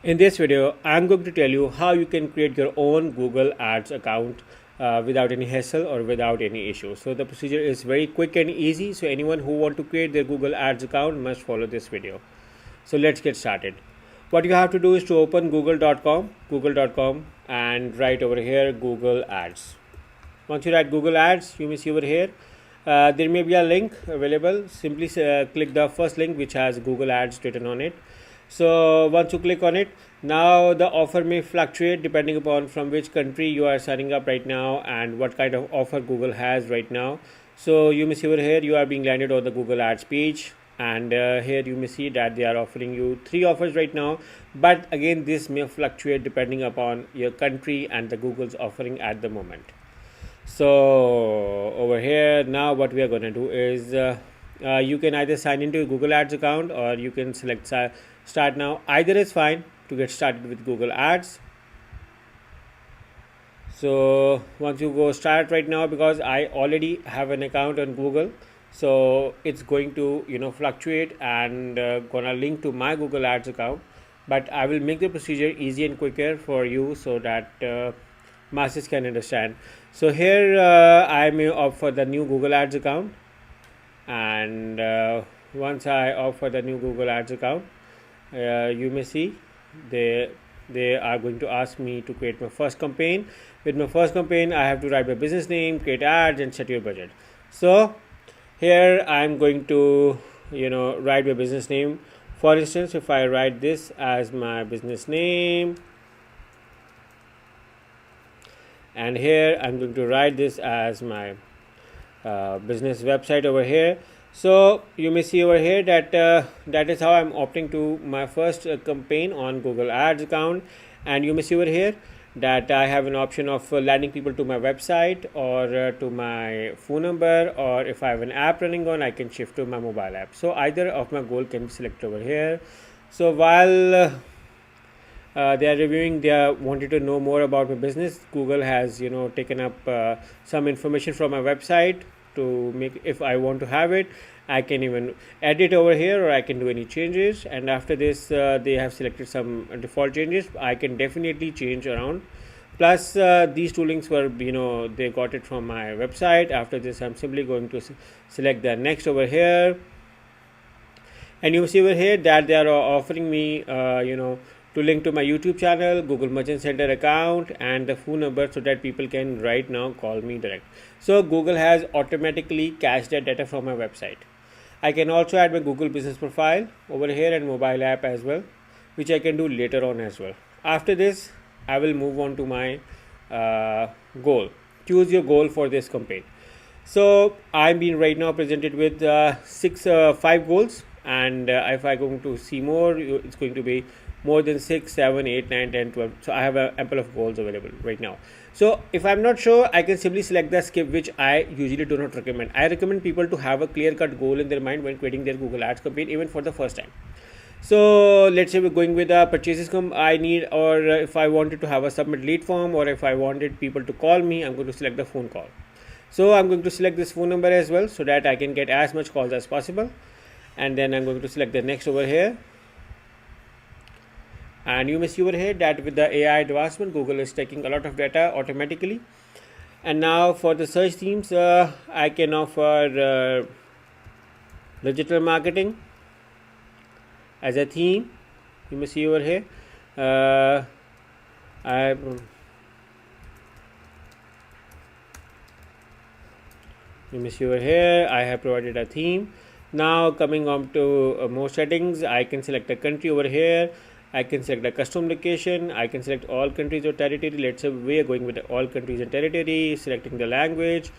In this video, I'm going to tell you how you can create your own Google Ads account without any hassle or without any issue. So the procedure is very quick and easy. So anyone who want to create their Google Ads account must follow this video. So let's get started. What you have to do is to open google.com, and write over here Google Ads. Once you write Google Ads, you may see over here there may be a link available. Simply click the first link which has Google Ads written on it. So once you click on it, now the offer may fluctuate depending upon from which country you are signing up right now and what kind of offer Google has right now. So you may see over here you are being landed on the Google Ads page, and here you may see that they are offering you 3 offers right now, but again this may fluctuate depending upon your country and the Google's offering at the moment. So over here now what we are going to do is you can either sign into your Google Ads account or you can select start now. Either is fine to get started with Google Ads. So once you go start right now, because I already have an account on Google, so it's going to fluctuate and gonna link to my Google Ads account, but I will make the procedure easy and quicker for you so that masses can understand. So here I may opt for the new Google Ads account, and once I opt for the new Google Ads account, you may see they are going to ask me to create my first campaign. With my first campaign, I have to write my business name, create ads, and set your budget. So here I'm going to write my business name. For instance, if I write this as my business name, and here I'm going to write this as my business website over here. So you may see over here that that is how I'm opting to my first campaign on Google Ads account, and you may see over here that I have an option of landing people to my website or to my phone number, or if I have an app running on, I can shift to my mobile app. So either of my goal can be selected over here. So while they are reviewing, they wanted to know more about my business, Google has taken up some information from my website to make, if I want to have it, I can even edit over here or I can do any changes. And after this they have selected some default changes. I can definitely change around. Plus these two links were they got it from my website. After this I'm simply going to select the next over here, and you see over here that they are offering me to link to my YouTube channel, Google Merchant Center account, and the phone number so that people can right now call me direct. So Google has automatically cached that data from my website. I can also add my Google business profile over here and mobile app as well, which I can do later on as well. After this, I will move on to my goal. Choose your goal for this campaign. So I'm being right now presented with 5 goals, and if I'm going to see more, it's going to be more than 6, 7, 8, 9, 10, 12. So I have a ample of goals available right now. So if I'm not sure, I can simply select the skip, which I usually do not recommend. I recommend people to have a clear-cut goal in their mind when creating their Google Ads campaign, even for the first time. So let's say we're going with the purchases I need, or if I wanted to have a submit lead form, or if I wanted people to call me, I'm going to select the phone call. So I'm going to select this phone number as well so that I can get as much calls as possible. And then I'm going to select the next over here. And you may see over here that with the AI advancement, Google is taking a lot of data automatically. And now for the search themes, I can offer digital marketing as a theme. You may see over here. You may see over here I have provided a theme. Now coming on to more settings, I can select a country over here. I can select a custom location. I can select all countries or territory. Let's say we are going with all countries and territory. Selecting the language,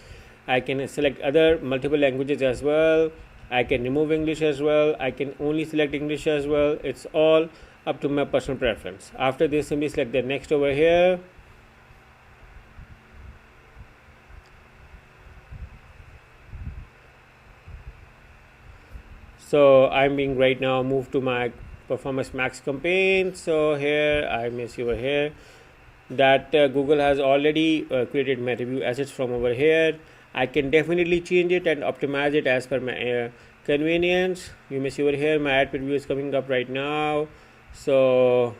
I can select other multiple languages as well. I can remove English as well. I can only select English as well. It's all up to my personal preference. After this, simply select the next over here. So I'm being right now moved to my Performance Max campaign. So here I may see over here that Google has already created my review assets from over here. I can definitely change it and optimize it as per my convenience. You may see over here my ad preview is coming up right now. So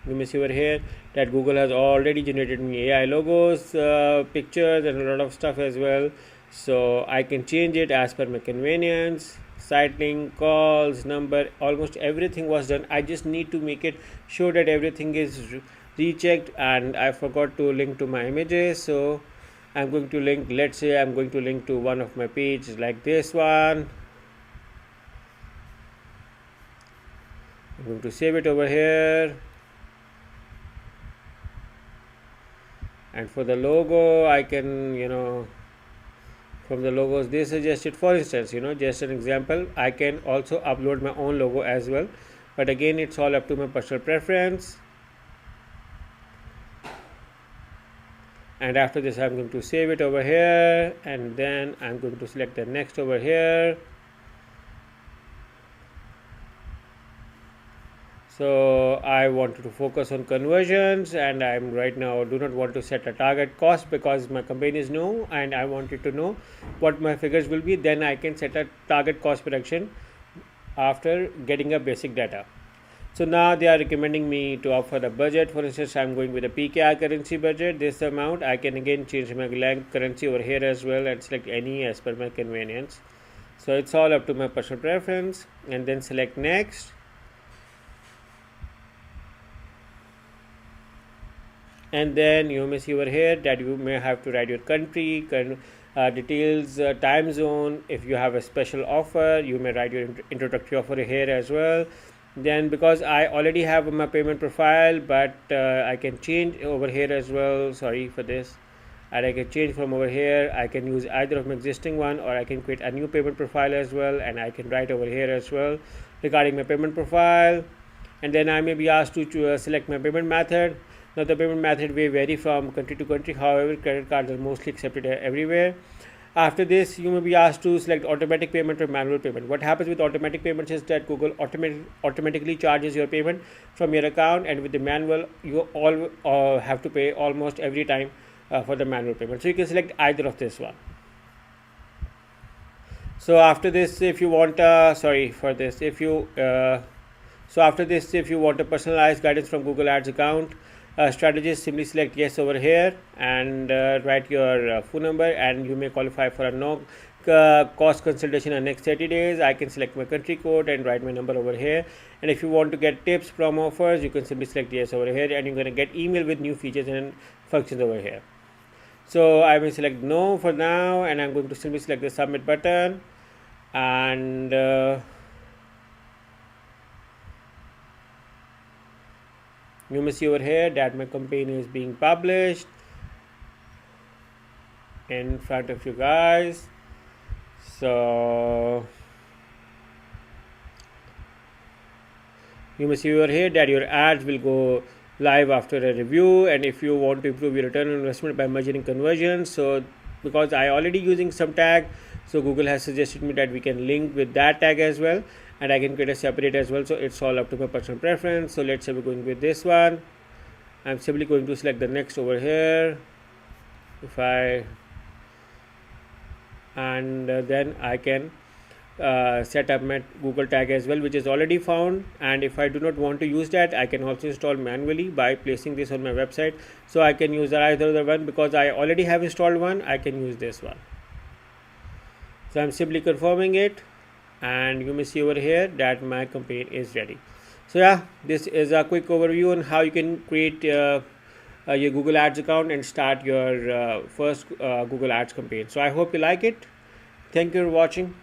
You may see over here that Google has already generated me AI logos, pictures, and a lot of stuff as well. So I can change it as per my convenience. Site link, calls, number, almost everything was done. I just need to make it sure that everything is rechecked, and I forgot to link to my images. So I'm going to link, let's say I'm going to link to one of my pages like this one. I'm going to save it over here. And for the logo, I can, from the logos they suggested, for instance, just an example, I can also upload my own logo as well, but again it's all up to my personal preference. And after this I'm going to save it over here, and then I'm going to select the next over here. So I wanted to focus on conversions, and I'm right now do not want to set a target cost because my company is new and I wanted to know what my figures will be. Then I can set a target cost prediction after getting a basic data. So now they are recommending me to opt for the budget. For instance, I'm going with a PKR currency budget, this amount. I can again change my currency over here as well and select any as per my convenience. So it's all up to my personal preference, and then select next. And then you may see over here that you may have to write your country details, time zone. If you have a special offer, you may write your introductory offer here as well. Then because I already have my payment profile, but I can change over here as well, sorry for this, and I can change from over here. I can use either of my existing one, or I can create a new payment profile as well, and I can write over here as well regarding my payment profile. And then I may be asked to select my payment method. Now the payment method may vary from country to country, however credit cards are mostly accepted everywhere. After this, you may be asked to select automatic payment or manual payment. What happens with automatic payments is that Google automatically charges your payment from your account, and with the manual, you all have to pay almost every time for the manual payment. So you can select either of this one. So after this, if you want, so after this, if you want a personalized guidance from Google Ads account strategist, simply select yes over here and write your phone number, and you may qualify for a no cost consultation in the next 30 days. I can select my country code and write my number over here. And if you want to get tips from offers, you can simply select yes over here, and you're going to get email with new features and functions over here. So I will select no for now, and I'm going to simply select the submit button, and you may see over here that my campaign is being published in front of you guys. So you may see over here that your ads will go live after a review, and if you want to improve your return on investment by measuring conversions, so because I already using some tag, so Google has suggested me that we can link with that tag as well, and I can create a separate as well. So it's all up to my personal preference. So let's say we're going with this one. I'm simply going to select the next over here, and then I can set up my Google tag as well, which is already found. And if I do not want to use that, I can also install manually by placing this on my website. So I can use either the one, because I already have installed one, I can use this one. So I'm simply confirming it, and you may see over here that my campaign is ready. So yeah, this is a quick overview on how you can create your Google Ads account and start your first Google Ads campaign. So I hope you like it. Thank you for watching.